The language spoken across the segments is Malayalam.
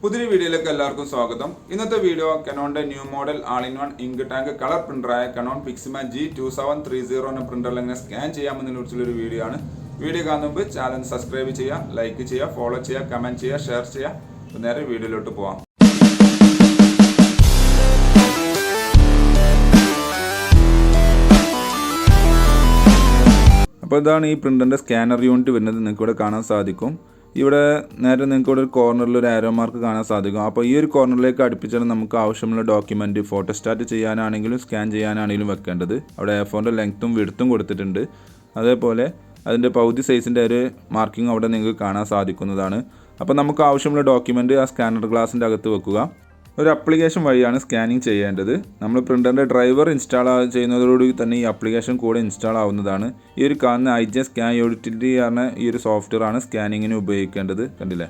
പുതിയ വീഡിയോയിലേക്ക് എല്ലാവർക്കും സ്വാഗതം. ഇന്നത്തെ വീഡിയോ കനോണിന്റെ new model all in one ink tank colour പ്രിന്ററായ കനോൺ പിക്സിമ G2730 എന്ന പ്രിന്ററിൽ എങ്ങനെ സ്കാൻ ചെയ്യാമെന്നതിനെ കുറിച്ചുള്ളൊരു വീഡിയോ ആണ്. വീഡിയോ കാണുന്ന മുമ്പ് ചാനൽ സബ്സ്ക്രൈബ് ചെയ്യുക, ലൈക്ക് ചെയ്യുക, ഫോളോ ചെയ്യുക, കമന്റ് ചെയ്യുക, ഷെയർ ചെയ്യുക. അപ്പോൾ നേരെ വീഡിയോയിലോട്ട് പോവാം. അപ്പോൾ ഇതാണ് ഈ പ്രിന്ററിന്റെ സ്കാനർ യൂണിറ്റ് വരുന്നത്. നിങ്ങൾക്ക് ഇവിടെ കാണാൻ സാധിക്കും. ഇവിടെ നേരെ നിങ്ങൾക്ക് ഇവിടെ ഒരു കോർണറിൽ ഒരു ആരോ മാർക്ക് കാണാൻ സാധിക്കും. അപ്പോൾ ഈ ഒരു കോർണറിലേക്ക് അടുപ്പിച്ചാണ് നമുക്ക് ആവശ്യമുള്ള ഡോക്യുമെൻറ്റ് ഫോട്ടോസ്റ്റാറ്റ് ചെയ്യാനാണെങ്കിലും സ്കാൻ ചെയ്യാനാണെങ്കിലും വെക്കേണ്ടത്. അവിടെ A4ൻ്റെ ലെങ്ത്തും വിഡ്ത്തും കൊടുത്തിട്ടുണ്ട്. അതേപോലെ അതിൻ്റെ പകുതി സൈസിൻ്റെ ഒരു മാർക്കിംഗ് അവിടെ നിങ്ങൾക്ക് കാണാൻ സാധിക്കുന്നതാണ്. അപ്പോൾ നമുക്ക് ആവശ്യമുള്ള ഡോക്യുമെൻറ്റ് ആ സ്കാനർ ഗ്ലാസിൻ്റെ അകത്ത് വെക്കുക. ഒരു ആപ്ലിക്കേഷൻ വഴിയാണ് സ്കാനിങ് ചെയ്യേണ്ടത്. നമ്മൾ പ്രിൻ്ററിൻ്റെ ഡ്രൈവർ ഇൻസ്റ്റാൾ ചെയ്യുന്നതോടുകൂടി തന്നെ ഈ ആപ്ലിക്കേഷൻ കൂടെ ഇൻസ്റ്റാൾ ആവുന്നതാണ്. ഈ ഒരു കാണുന്ന IJ സ്കാൻ യൂട്ടിലിറ്റി ആണ് ഈ ഒരു സോഫ്റ്റ്വെയർ ആണ് സ്കാനിങ്ങിന് ഉപയോഗിക്കേണ്ടത്. കണ്ടില്ലേ,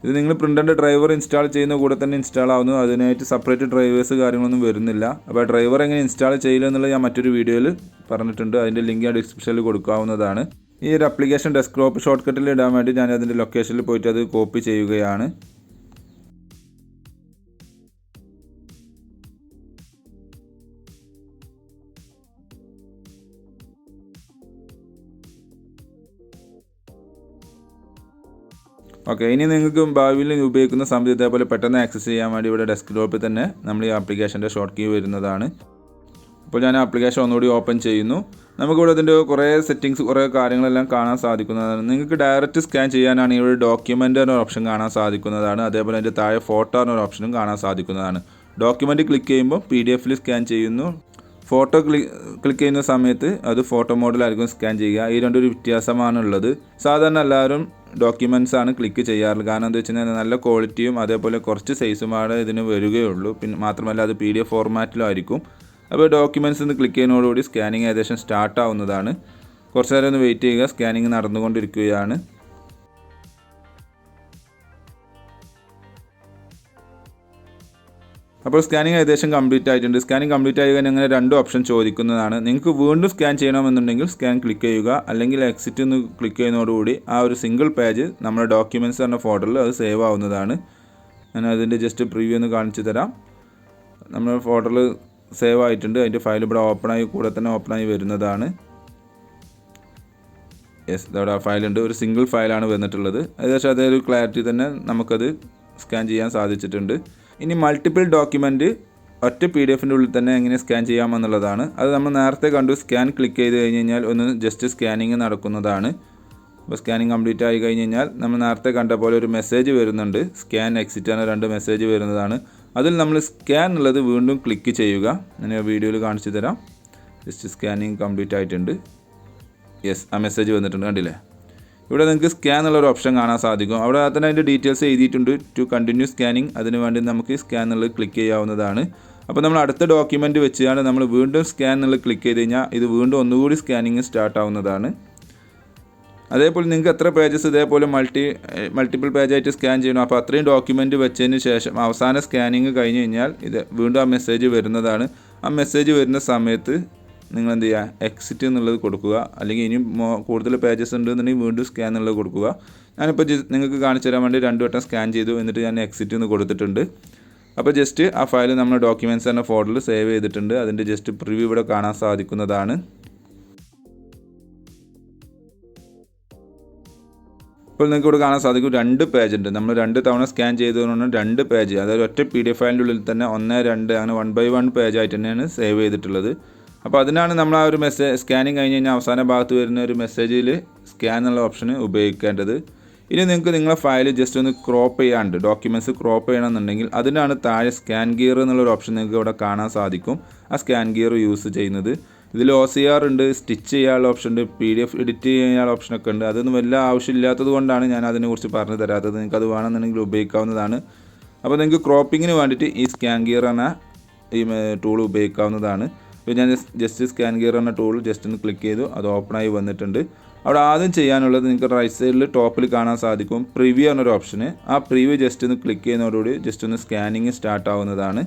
ഇത് നിങ്ങൾ പ്രിൻ്ററിൻ്റെ ഡ്രൈവർ ഇൻസ്റ്റാൾ ചെയ്യുന്ന കൂടെ തന്നെ ഇൻസ്റ്റാൾ ആവുന്നു. അതിനായിട്ട് സെപ്പറേറ്റ് ഡ്രൈവേഴ്സ് കാര്യങ്ങളൊന്നും വരുന്നില്ല. അപ്പോൾ ഡ്രൈവർ എങ്ങനെ ഇൻസ്റ്റാൾ ചെയ്യില്ല എന്നുള്ളത് ഞാൻ മറ്റൊരു വീഡിയോയിൽ പറഞ്ഞിട്ടുണ്ട്. അതിൻ്റെ ലിങ്ക് ഞാൻ ഡിസ്ക്രിപ്ഷനിൽ കൊടുക്കാവുന്നതാണ്. ഈ ഒരു ആപ്ലിക്കേഷൻ ഡെസ്ക്ടോപ്പ് ഷോർട്ട് കട്ടിൽ ഇടാൻ വേണ്ടി ഞാൻ അതിൻ്റെ ലൊക്കേഷനിൽ പോയിട്ട് അത് കോപ്പി ചെയ്യുകയാണ്. ഓക്കെ, ഇനി നിങ്ങൾക്ക് ഭാവിയിൽ ഉപയോഗിക്കുന്ന സമയത്ത് ഇതേപോലെ പെട്ടെന്ന് ആക്സസ് ചെയ്യാൻ വേണ്ടി ഇവിടെ ഡെസ്ക്ടോപ്പിൽ തന്നെ നമ്മൾ ഈ ആപ്ലിക്കേഷൻ്റെ ഷോർട്ട് കീ വരുന്നതാണ്. അപ്പോൾ ഞാൻ ആപ്ലിക്കേഷൻ ഒന്നുകൂടി ഓപ്പൺ ചെയ്യുന്നു. നമുക്കിവിടെ ഇതിൻ്റെ കുറേ സെറ്റിങ്സ്, കുറേ കാര്യങ്ങളെല്ലാം കാണാൻ സാധിക്കുന്നതാണ്. നിങ്ങൾക്ക് ഡയറക്റ്റ് സ്കാൻ ചെയ്യാനാണ് ഇവിടെ ഡോക്യുമെൻ്റ് എന്നൊരു ഓപ്ഷൻ കാണാൻ സാധിക്കുന്നതാണ്. അതേപോലെ അതിൻ്റെ താഴെ ഫോട്ടോ എന്നൊരു ഓപ്ഷനും കാണാൻ സാധിക്കുന്നതാണ്. ഡോക്യുമെൻ്റ് ക്ലിക്ക് ചെയ്യുമ്പോൾ PDF സ്കാൻ ചെയ്യുന്നു. ഫോട്ടോ ക്ലിക്ക് ചെയ്യുന്ന സമയത്ത് അത് ഫോട്ടോ മോഡിലായിരിക്കും സ്കാൻ ചെയ്യുക. ഈ രണ്ടൊരു വ്യത്യാസമാണുള്ളത്. സാധാരണ എല്ലാവരും ഡോക്യുമെൻറ്റ്സ് ആണ് ക്ലിക്ക് ചെയ്യാറുള്ളത്. കാരണം എന്താ വെച്ച് കഴിഞ്ഞാൽ നല്ല ക്വാളിറ്റിയും അതേപോലെ കുറച്ച് സൈസുമാണ് ഇതിന് വരികയുള്ളൂ. പിന്നെ മാത്രമല്ല അത് PDF ഫോർമാറ്റിലും ആയിരിക്കും. അപ്പോൾ ഡോക്യുമെൻറ്റ്സ് നിന്ന് ക്ലിക്ക് ചെയ്യുന്നതോടുകൂടി സ്കാനിങ് ഏകദേശം സ്റ്റാർട്ട് ആവുന്നതാണ്. കുറച്ച് നേരം ഒന്ന് വെയിറ്റ് ചെയ്യുക. സ്കാനിങ് നടന്നുകൊണ്ടിരിക്കുകയാണ്. അപ്പോൾ സ്കാനിങ് ഏകദേശം കംപ്ലീറ്റ് ആയിട്ടുണ്ട്. സ്കാനിങ് കംപ്ലീറ്റ് ആയി കഴിഞ്ഞാൽ അങ്ങനെ രണ്ട് ഓപ്ഷൻ ചോദിക്കുന്നതാണ്. നിങ്ങൾക്ക് വീണ്ടും സ്കാൻ ചെയ്യണമെന്നുണ്ടെങ്കിൽ സ്കാൻ ക്ലിക്ക് ചെയ്യുക, അല്ലെങ്കിൽ എക്സിറ്റ് എന്ന് ക്ലിക്ക് ചെയ്യുന്നതോടുകൂടി ആ ഒരു സിംഗിൾ പേജ് നമ്മുടെ ഡോക്യുമെൻറ്റ്സ് എന്ന ഫോൾഡറിൽ അത് സേവ് ആവുന്നതാണ്. ഞാൻ അതിൻ്റെ ജസ്റ്റ് പ്രിവ്യൂ ഒന്ന് കാണിച്ചു തരാം. നമ്മുടെ ഫോൾഡറിൽ സേവ് ആയിട്ടുണ്ട്. അതിൻ്റെ ഫയൽ ഇവിടെ ഓപ്പണായി കൂടെ തന്നെ ഓപ്പണായി വരുന്നതാണ്. യെസ്, ഇതവിടെ ആ ഫയലുണ്ട്. ഒരു സിംഗിൾ ഫയലാണ് വന്നിട്ടുള്ളത്. ഏകദേശം അതേ ഒരു ക്ലാരിറ്റി തന്നെ നമുക്കത് സ്കാൻ ചെയ്യാൻ സാധിച്ചിട്ടുണ്ട്. ഇനി മൾട്ടിപ്പിൾ ഡോക്യുമെൻറ്റ് ഒറ്റ PDF-ൻ്റെ ഉള്ളിൽ തന്നെ എങ്ങനെ സ്കാൻ ചെയ്യാമെന്നുള്ളതാണ്. അത് നമ്മൾ നേരത്തെ കണ്ടു. സ്കാൻ ക്ലിക്ക് ചെയ്ത് കഴിഞ്ഞ് കഴിഞ്ഞാൽ ഒന്ന് ജസ്റ്റ് സ്കാനിങ് നടക്കുന്നതാണ്. അപ്പോൾ സ്കാനിങ് കംപ്ലീറ്റ് ആയി കഴിഞ്ഞ് കഴിഞ്ഞാൽ നമ്മൾ നേരത്തെ കണ്ട പോലെ ഒരു മെസ്സേജ് വരുന്നുണ്ട്. സ്കാൻ എക്സിറ്റ് എന്ന രണ്ട് മെസ്സേജ് വരുന്നതാണ്. അതിൽ നമ്മൾ സ്കാൻ എന്നുള്ളത് വീണ്ടും ക്ലിക്ക് ചെയ്യുക. ഞാൻ വീഡിയോയിൽ കാണിച്ചു തരാം. ജസ്റ്റ് സ്കാനിങ് കംപ്ലീറ്റ് ആയിട്ടുണ്ട്. യെസ്, ആ മെസ്സേജ് വന്നിട്ടുണ്ട്. കണ്ടില്ലേ, ഇവിടെ നിങ്ങൾക്ക് സ്കാൻ എന്നുള്ളൊരു ഓപ്ഷൻ കാണാൻ സാധിക്കും. അവിടെ തന്നെ അതിൻ്റെ ഡീറ്റെയിൽസ് എഴുതിയിട്ടുണ്ട്. ടു കണ്ടിന്യൂ സ്കാനിങ്, അതിന് വേണ്ടി നമുക്ക് സ്കാൻ എന്നുള്ളത് ക്ലിക്ക് ചെയ്യാവുന്നതാണ്. അപ്പോൾ നമ്മൾ അടുത്ത ഡോക്യുമെൻറ്റ് വെച്ചാണ് നമ്മൾ വീണ്ടും സ്കാൻ എന്നുള്ളത് ക്ലിക്ക് ചെയ്ത് കഴിഞ്ഞാൽ ഇത് വീണ്ടും ഒന്നുകൂടി സ്കാനിങ് സ്റ്റാർട്ട് ആവുന്നതാണ്. അതേപോലെ നിങ്ങൾക്ക് എത്ര പേജസ് ഇതേപോലെ മൾട്ടിപ്പിൾ പേജായിട്ട് സ്കാൻ ചെയ്യണം. അപ്പോൾ അത്രയും ഡോക്യുമെൻറ്റ് വെച്ചതിന് ശേഷം അവസാന സ്കാനിങ് കഴിഞ്ഞ് കഴിഞ്ഞാൽ ഇത് വീണ്ടും ആ മെസ്സേജ് വരുന്നതാണ്. ആ മെസ്സേജ് വരുന്ന സമയത്ത് നിങ്ങൾ എന്ത് ചെയ്യുക, എക്സിറ്റ് എന്നുള്ളത് കൊടുക്കുക. അല്ലെങ്കിൽ ഇനിയും കൂടുതൽ പേജസ് ഉണ്ടെന്നുണ്ടെങ്കിൽ വീണ്ടും സ്കാൻ എന്നുള്ളത് കൊടുക്കുക. ഞാനിപ്പോൾ നിങ്ങൾക്ക് കാണിച്ചു തരാൻ വേണ്ടി 2 വട്ടം സ്കാൻ ചെയ്തു. എന്നിട്ട് ഞാൻ എക്സിറ്റ് എന്ന് കൊടുത്തിട്ടുണ്ട്. അപ്പോൾ ജസ്റ്റ് ആ ഫയൽ നമ്മുടെ ഡോക്യുമെൻറ്റ്സ് എന്ന ഫോൾഡറിൽ സേവ് ചെയ്തിട്ടുണ്ട്. അതിൻ്റെ ജസ്റ്റ് പ്രിവ്യൂ ഇവിടെ കാണാൻ സാധിക്കുന്നതാണ്. ഇപ്പോൾ നിങ്ങൾക്ക് ഇവിടെ കാണാൻ സാധിക്കും 2 പേജ് ഉണ്ട്. നമ്മൾ 2 തവണ സ്കാൻ ചെയ്തതുകൊണ്ട് 2 പേജ്, അതായത് ഒറ്റ PDF ഫയലിൻ്റെ ഉള്ളിൽ തന്നെ 1, 2 അങ്ങനെ 1 by 1 പേജ് ആയിട്ട് തന്നെയാണ് സേവ് ചെയ്തിട്ടുള്ളത്. അപ്പോൾ അതിനാണ് നമ്മൾ ആ ഒരു സ്കാനിങ് കഴിഞ്ഞ് കഴിഞ്ഞാൽ അവസാന ഭാഗത്ത് വരുന്ന ഒരു മെസ്സേജിൽ സ്കാൻ എന്നുള്ള ഓപ്ഷന് ഉപയോഗിക്കേണ്ടത്. ഇനി നിങ്ങൾക്ക് നിങ്ങളെ ഫയൽ ജസ്റ്റ് ഒന്ന് ക്രോപ്പ് ചെയ്യാണ്ട് ഡോക്യുമെൻറ്റ്സ് ക്രോപ്പ് ചെയ്യണമെന്നുണ്ടെങ്കിൽ അതിനാണ് താഴെ സ്കാൻ ഗിയർ എന്നുള്ളൊരു ഓപ്ഷൻ നിങ്ങൾക്ക് ഇവിടെ കാണാൻ സാധിക്കും. ആ സ്കാൻ ഗിയർ യൂസ് ചെയ്യുന്നത് ഇതിൽ OCR ഉണ്ട്, സ്റ്റിച്ച് ചെയ്യാനുള്ള ഓപ്ഷൻ ഉണ്ട്, PDF എഡിറ്റ് ചെയ്യാനുള്ള ഓപ്ഷനൊക്കെ ഉണ്ട്. അതൊന്നും വലിയ ആവശ്യമില്ലാത്തത് കൊണ്ടാണ് ഞാൻ അതിനെക്കുറിച്ച് പറഞ്ഞു തരാത്തത്. നിങ്ങൾക്ക് അത് വേണമെന്നുണ്ടെങ്കിൽ ഉപയോഗിക്കാവുന്നതാണ്. അപ്പോൾ നിങ്ങൾക്ക് ക്രോപ്പിങ്ങിന് വേണ്ടിയിട്ട് ഈ സ്കാൻ ഗിയർ എന്ന ഈ ടൂൾ ഉപയോഗിക്കാവുന്നതാണ്. ഇപ്പോൾ ഞാൻ ജസ്റ്റ് സ്കാൻ ഗിയർ എന്ന ടൂൾ ജസ്റ്റ് ഒന്ന് ക്ലിക്ക് ചെയ്തു. അത് ഓപ്പണായി വന്നിട്ടുണ്ട്. അവിടെ ആദ്യം ചെയ്യാനുള്ളത് നിങ്ങൾക്ക് റൈറ്റ് സൈഡിൽ ടോപ്പിൽ കാണാൻ സാധിക്കും പ്രിവ്യൂ എന്നൊരു ഓപ്ഷന്. ആ പ്രിവ്യൂ ജസ്റ്റ് ഒന്ന് ക്ലിക്ക് ചെയ്യുന്നതോടുകൂടി ജസ്റ്റ് ഒന്ന് സ്കാനിങ് സ്റ്റാർട്ട് ആവുന്നതാണ്.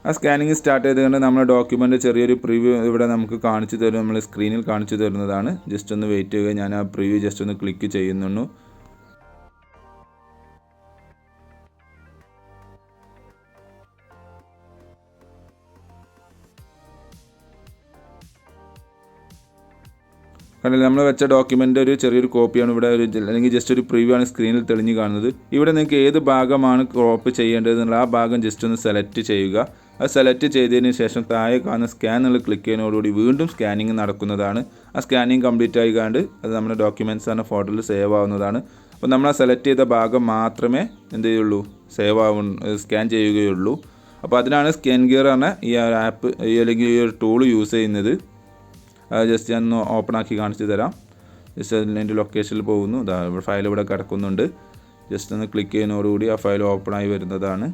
ആ സ്കാനിങ് സ്റ്റാർട്ട് ചെയ്തുകൊണ്ട് നമ്മുടെ ഡോക്യുമെൻ്റ് ചെറിയൊരു പ്രിവ്യൂ ഇവിടെ നമുക്ക് കാണിച്ചു തരും. നമ്മൾ സ്ക്രീനിൽ കാണിച്ചു തരുന്നതാണ്. ജസ്റ്റ് ഒന്ന് വെയിറ്റ് ചെയ്യുക. ഞാൻ ആ പ്രിവ്യൂ ജസ്റ്റ് ഒന്ന് ക്ലിക്ക് ചെയ്യുന്നു. കാരണം നമ്മൾ വെച്ച ഡോക്യുമെൻ്റ് ഒരു ചെറിയൊരു കോപ്പിയാണ് ഇവിടെ അല്ലെങ്കിൽ ജസ്റ്റ് ഒരു പ്രിവ്യൂ ആണ് സ്ക്രീനിൽ തെളിഞ്ഞ് കാണുന്നത്. ഇവിടെ നിങ്ങൾക്ക് ഏത് ഭാഗമാണ് ക്രോപ്പ് ചെയ്യേണ്ടതെന്നുള്ള ആ ഭാഗം ജസ്റ്റ് ഒന്ന് സെലക്ട് ചെയ്യുക. അത് സെലക്ട് ചെയ്തതിന് ശേഷം താഴെ കാണുന്ന സ്കാൻ എന്നുള്ള ക്ലിക്ക് ചെയ്യുന്നതോടുകൂടി വീണ്ടും സ്കാനിങ് നടക്കുന്നതാണ്. ആ സ്കാനിങ് കംപ്ലീറ്റ് ആയിക്കാണ്ട് അത് നമ്മുടെ ഡോക്യുമെൻറ്റ്സ് എന്ന ഫോൾഡറിൽ സേവ് ആവുന്നതാണ്. അപ്പോൾ നമ്മൾ ആ സെലക്ട് ചെയ്ത ഭാഗം മാത്രമേ എന്ത് ചെയ്യുള്ളൂ, സ്കാൻ ചെയ്യുകയുള്ളൂ. അപ്പോൾ അതിനാണ് സ്കാൻ ഗിയർ എന്ന ഈ ആപ്പ് അല്ലെങ്കിൽ ഈ ഒരു ടൂൾ യൂസ് ചെയ്യുന്നത്. അത് ജസ്റ്റ് ഞാൻ ഒന്ന് ഓപ്പൺ ആക്കി കാണിച്ചു തരാം. ജസ്റ്റ് അതിൻ്റെ ലൊക്കേഷനിൽ പോകുന്നു. ഫയൽ ഇവിടെ കിടക്കുന്നുണ്ട്. ജസ്റ്റ് ഒന്ന് ക്ലിക്ക് ചെയ്യുന്നതോടുകൂടി ആ ഫയൽ ഓപ്പണായി വരുന്നതാണ്.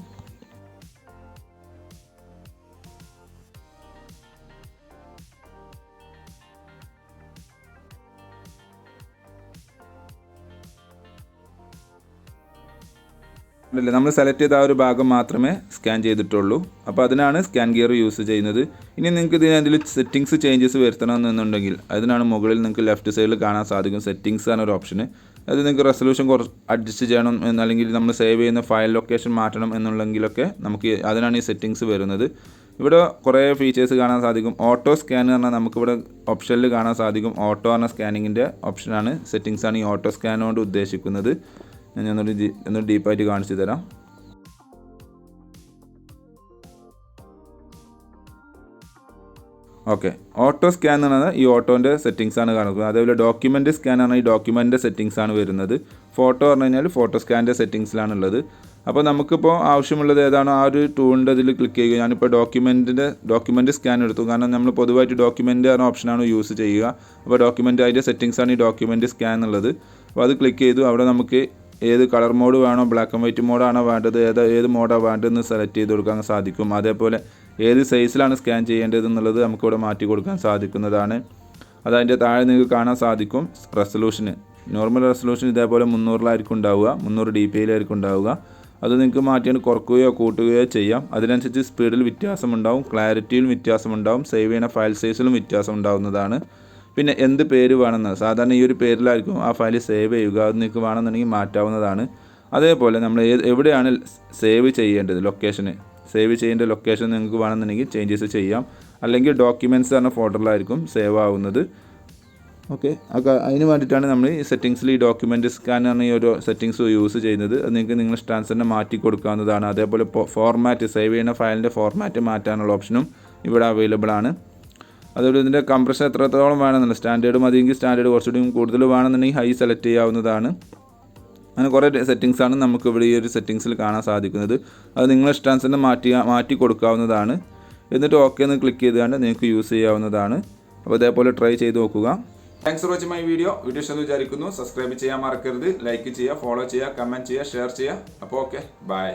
നമ്മൾ സെലക്ട് ചെയ്ത ആ ഒരു ഭാഗം മാത്രമേ സ്കാൻ ചെയ്തിട്ടുള്ളൂ. അപ്പോൾ അതിനാണ് സ്കാൻ ഗിയർ യൂസ് ചെയ്യുന്നത്. ഇനി നിങ്ങൾക്ക് ഇതിൽ സെറ്റിങ്സ് ചേഞ്ചസ് വരുത്തണമെന്നുണ്ടെങ്കിൽ അതിനാണ് മുകളിൽ നിങ്ങൾക്ക് ലെഫ്റ്റ് സൈഡിൽ കാണാൻ സാധിക്കും. സെറ്റിങ്സ് ആണ് ഒരു ഓപ്ഷന്. അത് നിങ്ങൾക്ക് റെസൊല്യൂഷൻ കുറച്ച് അഡ്ജസ്റ്റ് ചെയ്യണം അല്ലെങ്കിൽ നമ്മൾ സേവ് ചെയ്യുന്ന ഫയൽ ലൊക്കേഷൻ മാറ്റണം എന്നുണ്ടെങ്കിലൊക്കെ നമുക്ക് അതിനാണ് ഈ സെറ്റിങ്സ് വരുന്നത്. ഇവിടെ കുറേ ഫീച്ചേഴ്സ് കാണാൻ സാധിക്കും. ഓട്ടോ സ്കാൻ എന്ന് പറഞ്ഞാൽ നമുക്കിവിടെ ഓപ്ഷനിൽ കാണാൻ സാധിക്കും. ഓട്ടോ എന്ന സ്കാനിങ്ങിൻ്റെ ഓപ്ഷനാണ്, സെറ്റിങ്സാണ് ഈ ഓട്ടോ സ്കാൻ കൊണ്ട് ഉദ്ദേശിക്കുന്നത്. ഞാൻ ഒന്നൊരു ഡീപ്പായിട്ട് കാണിച്ചു തരാം. ഓക്കെ, ഓട്ടോ സ്കാൻ എന്ന് പറഞ്ഞാൽ ഈ ഓട്ടോൻ്റെ സെറ്റിങ്സാണ് കാണിക്കുന്നത്. അതേപോലെ ഡോക്യുമെൻ്റ് സ്കാൻ ആണ്, ഈ ഡോക്യുമെൻ്റ് സെറ്റിങ്സാണ് വരുന്നത്. ഫോട്ടോ പറഞ്ഞു കഴിഞ്ഞാൽ ഫോട്ടോ സ്കാൻ്റെ സെറ്റിങ്സിലാണുള്ളത്. അപ്പോൾ നമുക്കിപ്പോൾ ആവശ്യമുള്ളത് ഏതാണോ ആ ഒരു ടൂളിൻ്റെ അതിൽ ക്ലിക്ക് ചെയ്യുക. ഞാനിപ്പോൾ ഡോക്യുമെൻ്റ് സ്കാൻ എടുത്തു. കാരണം നമ്മൾ പൊതുവായിട്ട് ഡോക്യുമെൻ്റ് എന്ന ഓപ്ഷനാണ് യൂസ് ചെയ്യുക. അപ്പോൾ ഡോക്യുമെൻ്റ് അതിൻ്റെ സെറ്റിങ്സാണ് ഈ ഡോക്യുമെൻ്റ് സ്കാൻ എന്നുള്ളത്. അപ്പോൾ അത് ക്ലിക്ക് ചെയ്തു. അവിടെ നമുക്ക് ഏത് കളർ മോഡ് വേണോ, ബ്ലാക്ക് ആൻഡ് വൈറ്റ് മോഡാണോ വേണ്ടത്, ഏത് മോഡാണ് വേണ്ടതെന്ന് സെലക്ട് ചെയ്ത് കൊടുക്കാൻ സാധിക്കും. അതേപോലെ ഏത് സൈസിലാണ് സ്കാൻ ചെയ്യേണ്ടത് എന്നുള്ളത് നമുക്കിവിടെ മാറ്റി കൊടുക്കാൻ സാധിക്കുന്നതാണ്. അതതിൻ്റെ താഴെ നിങ്ങൾക്ക് കാണാൻ സാധിക്കും റെസൊല്യൂഷന്. നോർമൽ റെസൊല്യൂഷൻ ഇതേപോലെ 300-ലായിരിക്കും ഉണ്ടാവുക, 300 dpi ഉണ്ടാവുക. അത് നിങ്ങൾക്ക് മാറ്റിയാണ് കുറക്കുകയോ കൂട്ടുകയോ ചെയ്യാം. അതിനനുസരിച്ച് സ്പീഡിൽ വ്യത്യാസമുണ്ടാവും, ക്ലാരിറ്റിയിലും വ്യത്യാസമുണ്ടാവും, സേവ് ചെയ്യുന്ന ഫയൽ സൈസിലും വ്യത്യാസം ഉണ്ടാവുന്നതാണ്. പിന്നെ എന്ത് പേര് വേണമെന്ന്, സാധാരണ ഈ ഒരു പേരിലായിരിക്കും ആ ഫയൽ സേവ് ചെയ്യുക. അത് നിങ്ങൾക്ക് വേണമെന്നുണ്ടെങ്കിൽ മാറ്റാവുന്നതാണ്. അതേപോലെ നമ്മൾ എവിടെയാണ് സേവ് ചെയ്യേണ്ടത്, സേവ് ചെയ്യേണ്ട ലൊക്കേഷൻ നിങ്ങൾക്ക് വേണമെന്നുണ്ടെങ്കിൽ ചേഞ്ചസ് ചെയ്യാം. അല്ലെങ്കിൽ ഡോക്യുമെൻറ്റ്സ് എന്ന ഫോൾഡറിലായിരിക്കും സേവ് ആവുന്നത്. ഓക്കെ, അതിന് വേണ്ടിയിട്ടാണ് നമ്മൾ ഈ സെറ്റിങ്സിൽ ഈ ഡോക്യുമെൻ്റ് സ്കാൻ എന്ന ഈ ഒരു സെറ്റിങ്സ് യൂസ് ചെയ്യുന്നത്. അത് നിങ്ങൾക്ക് നിങ്ങൾ ഇഷ്ടാനുസരണം മാറ്റി കൊടുക്കാവുന്നതാണ്. അതേപോലെ ഫോർമാറ്റ്, സേവ് ചെയ്യുന്ന ഫയലിൻ്റെ ഫോർമാറ്റ് മാറ്റാനുള്ള ഓപ്ഷനും ഇവിടെ അവൈലബിൾ ആണ്. അതുപോലെ ഇതിൻ്റെ കംപ്രഷൻ എത്രത്തോളം വേണമെന്നുണ്ട്, സ്റ്റാൻഡേർഡ് മതിയെങ്കിൽ സ്റ്റാൻഡേർഡ്, കുറച്ചുകൂടി കൂടുതൽ വേണമെന്നുണ്ടെങ്കിൽ ഹൈ സെലക്ട് ചെയ്യാവുന്നതാണ്. അങ്ങനെ കുറേ സെറ്റിങ്സാണ് നമുക്ക് ഇവിടെ ഈ ഒരു സെറ്റിങ്സിൽ കാണാൻ സാധിക്കുന്നത്. അത് നിങ്ങളുടെ ഇഷ്ടാനുസരണം മാറ്റി കൊടുക്കാവുന്നതാണ്. എന്നിട്ട് ഓക്കെ എന്ന് ക്ലിക്ക് ചെയ്തുകൊണ്ട് നിങ്ങൾക്ക് യൂസ് ചെയ്യാവുന്നതാണ്. അപ്പോൾ ഇതേപോലെ ട്രൈ ചെയ്ത് നോക്കുക. Thanks for watching my video ഇഷ്ടമെന്ന് വിചാരിക്കുന്നു. സബ്സ്ക്രൈബ് ചെയ്യാൻ മറക്കരുത്, ലൈക്ക് ചെയ്യുക, ഫോളോ ചെയ്യുക, കമൻറ്റ് ചെയ്യുക, ഷെയർ ചെയ്യുക. അപ്പോൾ ഓക്കെ, ബൈ.